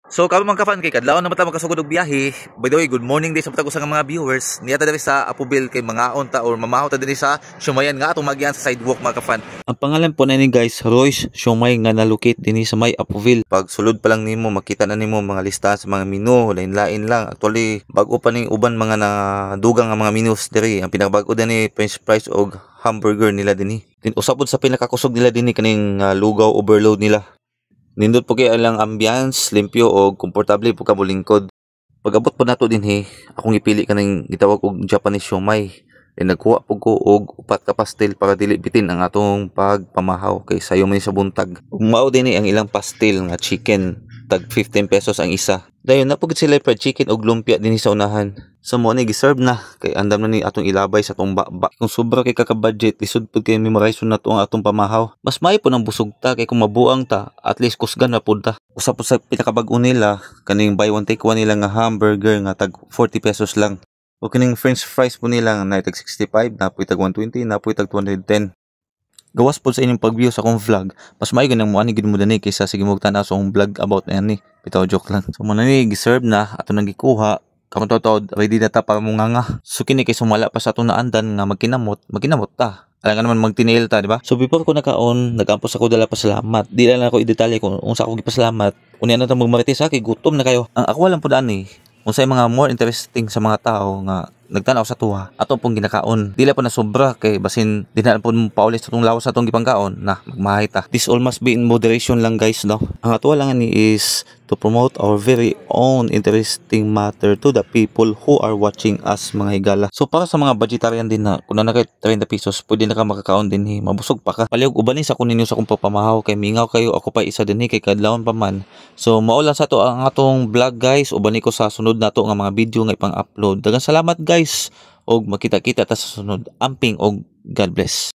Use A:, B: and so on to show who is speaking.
A: So karon mga kafan kay kadlaw na mata makasugod og biyahe. By the way, good morning din sa matag usang mga viewers. Niya ta diri sa Apobil kay mga ta or mamahaw ta diri sa Shumayan nga atong magian sa sidewalk mga kafan.
B: Ang pangalan po na ni guys, Royce Siomay nga na-locate dinhi sa may Apoville.
A: Pag sulod pa lang nimo makita na nimo mga listahan sa mga menu, lain-lain lang. Actually, bag-o pa ning uban mga nadugang nga mga menus diri. Ang pinakabag-o dinhi french fries og hamburger nila dinhi. Din usapod sa pinakakusog nila dinhi kaning lugaw overload nila. Nindot po kay alang ambience, limpyo o komportable po ka bulingkod. Pag-abot po nato dinhi, akong ipili kanang gitawag og Japanese siomay. Nagkuha po ko og upat ka pastel para dili bitin ang atong pagpamahaw kay sayo man sa buntag. Ug mao dinhi ang ilang pastel nga chicken, tag 15 pesos ang isa. Dayon napugid sila fried chicken og lumpia dinhi sa unahan. So mo ni giserve na kay andam na ni atong ilabay sa atong baba. Kung sobra kay ka-budget, lisod pud kay memorize na to ang atong pamahaw. Mas may po nang busog ta kay kung mabuang ta, at least kusgan na pud ta. Usap po sa pinakabag-o nila kaning buy one take one nila nga hamburger nga tag 40 pesos lang. O kining french fries po nila na tag 65, napoy tag 120, napoy tag 210. Gawas po sa inyong pag-view sa akong vlog, mas maayo ganang mo ani gid mo dani kaysa sige mo tanaw sa akong vlog about na ni. Bitaw joke lang. So mo na ni giserve na ato nang gikuha. Kamon to ready na ta para munganga. So kini kay sumala pa sa atong naandan nga magkinamot ta. Alam ka naman magtinail ta, di ba? So before ko nakaon, nagampos ako dala pasalamat. Di lang ako i-detalye kung unsa ako gipasalamat. Unya na ta magmarites kay gutom na kayo. Ang ako lang pud ani unsay mga more interesting sa mga tao nga nagtanaw sa tuwa ato pong ginakaon dila pa na sobra kay basin di na po paulit sa tong lawas sa tong gipangkaon na magmahay ta. This all must be in moderation lang guys, no? Ang ato lang ni is to promote our very own interesting matter to the people who are watching us mga higala. So para sa mga vegetarian din na kung na kay 30 pesos pwede na ka makakaon din mabusog pa ka. Palihog ubanin sa kunin sa kung pagpamahaw kay mingaw kayo ako pa isa din kay kadlawon pa man. So mao lang sa to ang atong vlog guys, ubani ko sa sunod nato nga mga video nga ipang-upload. Daghang salamat guys og makita-kita ta sa sunod. Amping og God bless.